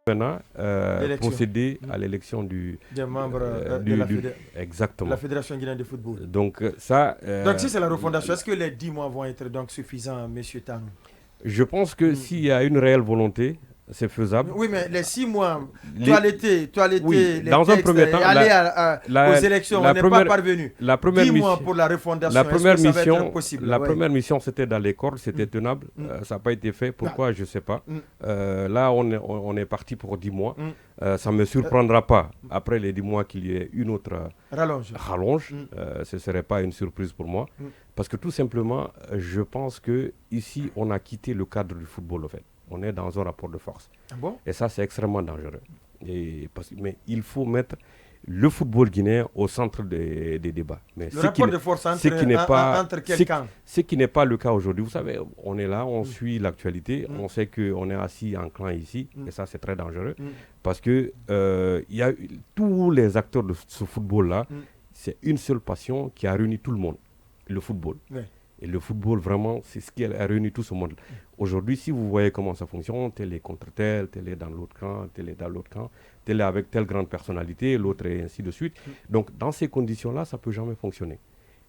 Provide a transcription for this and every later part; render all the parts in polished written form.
maintenant procéder à l'élection des membres exactement. La Fédération guinéenne de football. Donc, donc si c'est la refondation, est-ce que les 10 mois vont être donc suffisants, M. Tanou? Je pense que s'il y a une réelle volonté, c'est faisable. Oui, mais les 6 mois, tu as l'été, oui, dans un premier temps, aux élections, on n'est pas parvenu. 10 mois pour la refondation, la première est-ce que ça mission, va être possible? La première mission, c'était dans les cordes, c'était tenable. Ça n'a pas été fait. Pourquoi? Je ne sais pas. Là, on est parti pour 10 mois. Ça ne me surprendra pas, après les 10 mois, qu'il y ait une autre rallonge. Ce ne serait pas une surprise pour moi. Parce que tout simplement, je pense qu'ici, on a quitté le cadre du football, en fait. On est dans un rapport de force. Ah bon? Et ça, c'est extrêmement dangereux. Mais il faut mettre le football guinéen au centre des débats. Mais le rapport de force entre quel camp? Ce qui n'est pas le cas aujourd'hui. Vous savez, on est là, on suit l'actualité, on sait qu'on est assis en clan ici, et ça, c'est très dangereux. Parce que y a tous les acteurs de ce football-là, c'est une seule passion qui a réuni tout le monde, le football. Oui. Et le football, vraiment, c'est ce qui a réuni tout ce monde. Aujourd'hui, si vous voyez comment ça fonctionne, tel est contre tel est dans l'autre camp, tel est dans l'autre camp, tel est avec telle grande personnalité, l'autre et ainsi de suite. Donc, dans ces conditions-là, ça ne peut jamais fonctionner.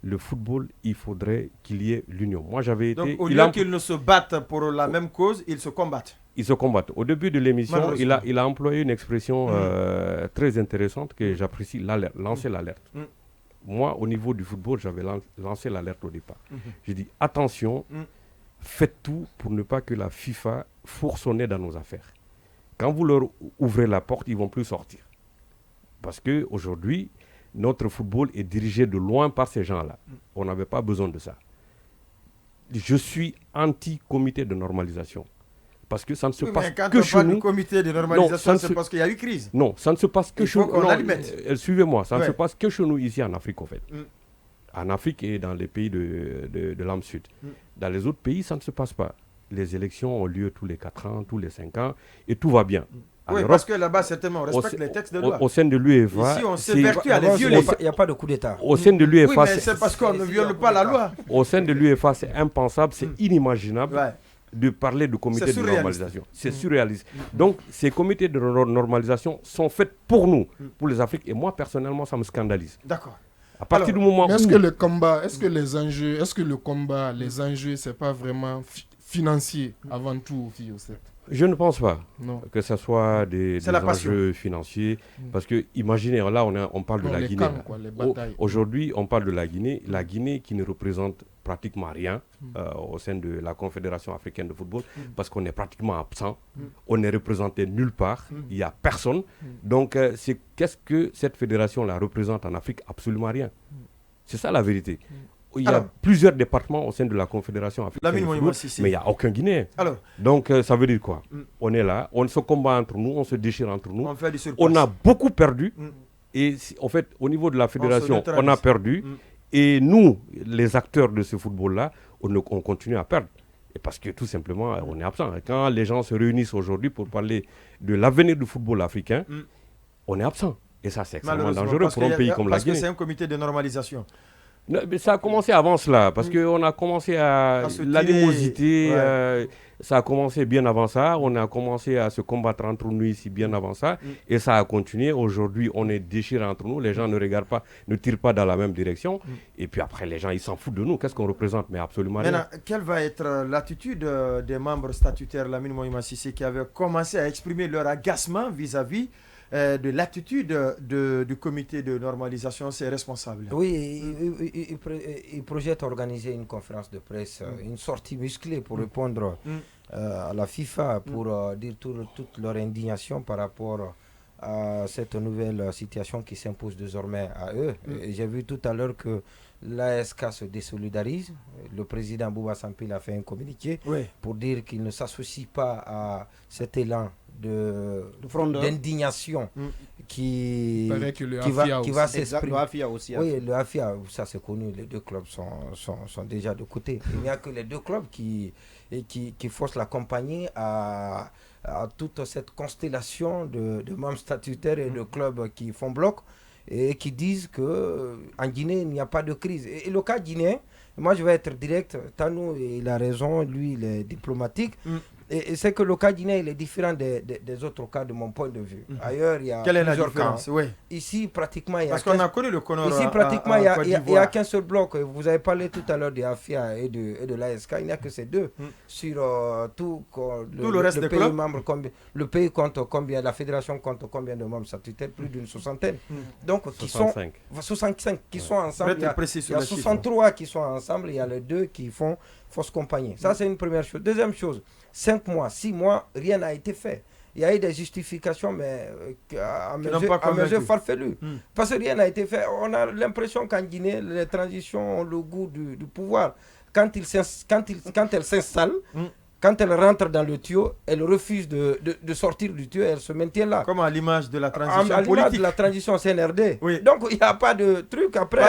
Le football, il faudrait qu'il y ait l'union. Moi, j'avais été... Donc, au lieu qu'ils ne se battent pour la même cause, ils se combattent. Ils se combattent. Au début de l'émission, il a employé une expression très intéressante que j'apprécie, lancer l'alerte. Moi, au niveau du football, j'avais lancé l'alerte au départ. J'ai dit, attention, faites tout pour ne pas que la FIFA fourre son nez dans nos affaires. Quand vous leur ouvrez la porte, ils ne vont plus sortir. Parce qu'aujourd'hui, notre football est dirigé de loin par ces gens-là. On n'avait pas besoin de ça. Je suis anti-comité de normalisation. Parce que ça ne se passe que chez nous. Du comité de normalisation, c'est parce qu'il y a eu crise. Non, ça ne se passe que chez nous. Suivez-moi, ça ne se passe que chez nous ici en Afrique, en fait. En Afrique et dans les pays de l'âme sud. Dans les autres pays, ça ne se passe pas. Les élections ont lieu tous les 4 ans, tous les 5 ans, et tout va bien. Oui, parce que là-bas, certainement, on respecte les textes de loi. Au sein de l'UEFA... Ici, on s'évertue à les violer. Il n'y a pas de coup d'État. Au sein de l'UEFA... Oui, mais c'est parce qu'on ne viole pas la loi. Au sein de l'UEFA, c'est impensable, c'est inimaginable de parler de comité de normalisation. C'est surréaliste. Donc, ces comités de normalisation sont faits pour nous, pour les Africains. Et moi, personnellement, ça me scandalise. D'accord. À partir du moment où... Est-ce que le combat, les enjeux, c'est pas vraiment financier avant tout, Je ne pense pas que ce soit des enjeux passion. Financiers. Parce que, imaginez, là, on parle de la Guinée. Aujourd'hui, on parle de la Guinée. La Guinée qui ne représente pratiquement rien au sein de la Confédération africaine de football, parce qu'on est pratiquement absent. On n'est représenté nulle part. Il n'y a personne. Donc, qu'est-ce que cette fédération-là représente en Afrique? Absolument rien. C'est ça la vérité. Il y a plusieurs départements au sein de la Confédération africaine de football, mais il n'y a aucun Guinéen. Donc, ça veut dire quoi? On est là, on se combat entre nous, on se déchire entre nous. On a beaucoup perdu. Et en fait, au niveau de la fédération, on a perdu. Et nous, les acteurs de ce football-là, on continue à perdre. Et parce que tout simplement, on est absent. Quand les gens se réunissent aujourd'hui pour parler de l'avenir du football africain, on est absent. Et ça, c'est extrêmement dangereux pour un pays comme la Guinée. Parce que c'est un comité de normalisation. Mais ça a commencé avant cela, parce qu'on a commencé à l'animosité, ça a commencé bien avant ça, on a commencé à se combattre entre nous ici bien avant ça, et ça a continué. Aujourd'hui, on est déchirés entre nous, les gens ne regardent pas, ne tirent pas dans la même direction, et puis après, les gens, ils s'en foutent de nous. Qu'est-ce qu'on représente? Mais absolument rien. Maintenant, quelle va être l'attitude des membres statutaires, Lamine Moïma Cissé, qui avaient commencé à exprimer leur agacement vis-à-vis de l'attitude du comité de normalisation, c'est responsable? Oui, il projette organiser une conférence de presse, une sortie musclée pour répondre à la FIFA, pour dire toute leur indignation par rapport à cette nouvelle situation qui s'impose désormais à eux. J'ai vu tout à l'heure que l'ASK se désolidarise. Le président Bouba Sampil a fait un communiqué pour dire qu'il ne s'associe pas à cet élan d'indignation qui va s'exprimer. Le AFIA aussi. Oui, le AFIA, ça c'est connu, les deux clubs sont déjà de côté. Il n'y a que les deux clubs qui forcent la compagnie à toute cette constellation de membres statutaires et de clubs qui font bloc et qui disent qu'en Guinée, il n'y a pas de crise. Et le cas guinéen, moi je vais être direct, Tanou, il a raison, lui il est diplomatique. Et c'est que le cas guinéen, il est différent des autres cas de mon point de vue. Ailleurs, il y a Quelle est la plusieurs différence? cas. Oui. Ici, pratiquement, il y a... Parce qu'on a connu le Conor. Ici, pratiquement, il n'y a qu'un seul bloc. Vous avez parlé tout à l'heure de AFIA et de l'ASK. Il n'y a que ces deux. Sur tout le reste des pays membres. Le pays compte combien? La fédération compte combien de membres statutaires? Plus d'une soixantaine. Donc, 65 qui sont ensemble. Il y a 63 qui sont ensemble. Il y a les 2 qui font fausse compagnie. Ça, c'est une première chose. Deuxième chose, 5 mois, 6 mois, rien n'a été fait. Il y a eu des justifications, mais à mesure farfelues. Parce que rien n'a été fait. On a l'impression qu'en Guinée, les transitions ont le goût du pouvoir. Quand elles s'installent, quand elles rentrent dans le tuyau, elles refusent de sortir du tuyau, elles se maintiennent là. Comme à l'image de la transition politique. À l'image de la transition CNRD. Oui. Donc, il n'y a pas de truc. Après,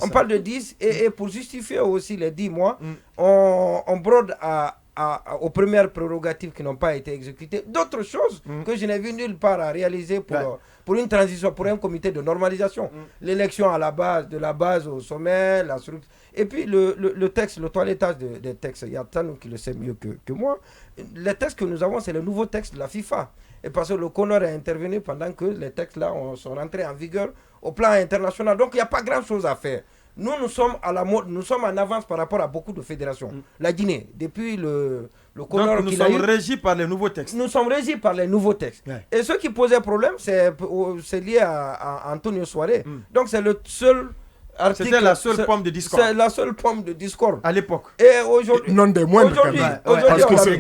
on parle de 10. Et pour justifier aussi les 10 mois, on brode aux premières prérogatives qui n'ont pas été exécutées. D'autres choses que je n'ai vu nulle part à réaliser pour une transition, pour un comité de normalisation. L'élection à la base, de la base au sommet, la structure. Et puis le texte, le toilettage des textes, il y a Tanou qui le sait mieux que moi. Les textes que nous avons, c'est le nouveau texte de la FIFA. Et parce que le Conor est intervenu pendant que les textes là sont rentrés en vigueur au plan international. Donc il n'y a pas grand chose à faire. Nous sommes à la mode, nous sommes en avance par rapport à beaucoup de fédérations. La Guinée, depuis le Conor. Donc nous sommes régis par les nouveaux textes. Nous sommes régis par les nouveaux textes. Ouais. Et ce qui posait problème, c'est lié à Antonio Soare. Donc c'est le seul article. C'était la seule pomme de discorde. C'est la seule pomme de discorde. À l'époque. Et aujourd'hui. Non des moindres.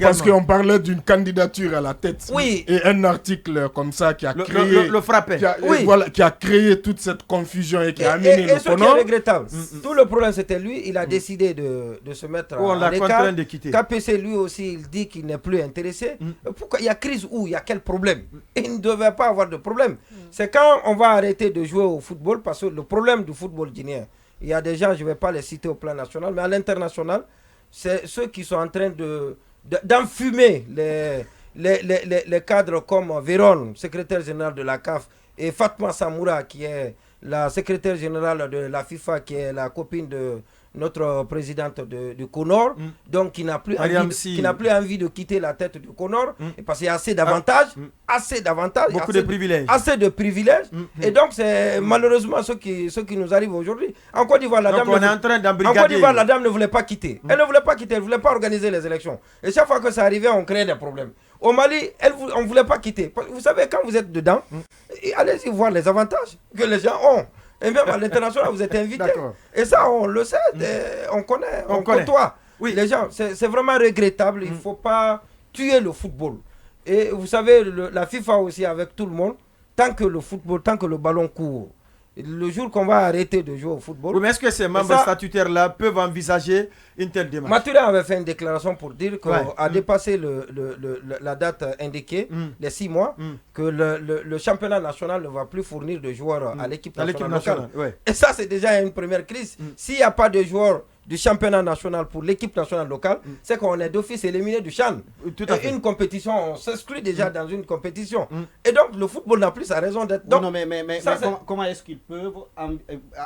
Parce qu'on parlait d'une candidature à la tête. Oui. Et un article comme ça qui a créé. Le frappé. Qui a créé toute cette confusion et qui a amené le ce qui est regrettable. Tout le problème, c'était lui. Il a décidé de se mettre à l'écart. KPC, lui aussi, il dit qu'il n'est plus intéressé. Pourquoi? Il y a crise où? Il y a quel problème? Il ne devait pas avoir de problème. C'est quand on va arrêter de jouer au football, parce que le problème du football guinéen, il y a des gens, je ne vais pas les citer au plan national, mais à l'international, c'est ceux qui sont en train d'enfumer les cadres comme Véron, secrétaire général de la CAF, et Fatma Samoura, qui est la secrétaire générale de la FIFA, qui est la copine de notre présidente du Conor, donc qui n'a plus envie de quitter la tête du Conor, parce qu'il y a assez d'avantages, beaucoup de privilèges. Assez de privilèges. Et donc c'est malheureusement ce qui nous arrive aujourd'hui. En Côte d'Ivoire, la dame ne voulait pas quitter. Elle ne voulait pas quitter, elle ne voulait pas organiser les élections. Et chaque fois que ça arrivait, on créait des problèmes. Au Mali, on ne voulait pas quitter. Vous savez, quand vous êtes dedans, allez-y voir les avantages que les gens ont. Et même à l'international, vous êtes invité. Et ça, on le sait, on connaît, on côtoie. Oui. Les gens, c'est vraiment regrettable. Il ne faut pas tuer le football. Et vous savez, la FIFA aussi, avec tout le monde, tant que le ballon court, le jour qu'on va arrêter de jouer au football... Oui, mais est-ce que ces membres statutaires-là peuvent envisager une telle démarche? Mathurin avait fait une déclaration pour dire qu'à dépasser la date indiquée, les 6 mois, que le championnat national ne va plus fournir de joueurs à l'équipe nationale. Et ça, c'est déjà une première crise. S'il n'y a pas de joueurs du championnat national pour l'équipe nationale locale, c'est qu'on est d'office éliminé du CHAN. Une compétition, on s'inscrit déjà dans une compétition. Et donc, le football n'a plus sa raison d'être. Non, mais comment est-ce qu'ils peuvent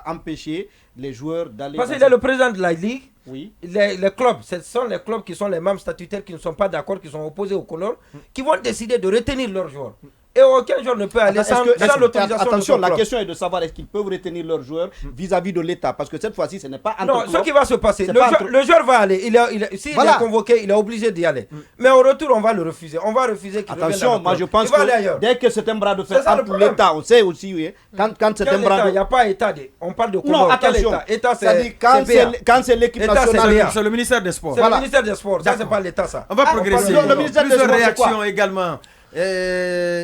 empêcher les joueurs d'aller... Parce qu'il est le président de la Ligue. Oui. Les clubs, ce sont les clubs qui sont les membres statutaires qui ne sont pas d'accord, qui sont opposés au Conor, qui vont décider de retenir leurs joueurs. Et aucun joueur ne peut aller sans l'autorisation. Attention, la question est de savoir est-ce qu'ils peuvent retenir leurs joueurs vis-à-vis de l'État. Parce que cette fois-ci, ce n'est pas entre Non, ce qui va se passer, le joueur va aller. S'il est convoqué, il est obligé d'y aller. Mais au retour, on va le refuser. On va refuser qu'il revienne. Attention, moi je pense que dès que c'est un bras de fer entre l'État, on sait aussi, oui, quand c'est un bras de... Il n'y a pas État. On parle de Conor. Non, attention. État, c'est quand c'est l'équipe nationale. C'est le ministère des Sports. C'est le ministère des Sports. Ça, c'est pas l'État, ça. On va progresser. Le ministère des Sports, réactions également.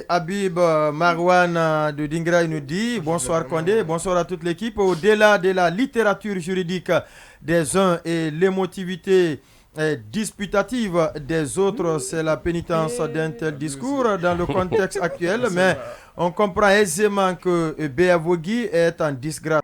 Habib Marwan de Dingra nous dit bonsoir Condé, bonsoir à toute l'équipe. Au-delà de la littérature juridique des uns et l'émotivité disputative des autres, c'est la pénitence d'un tel discours dans le contexte actuel, mais on comprend aisément que Béavogui est en disgrâce.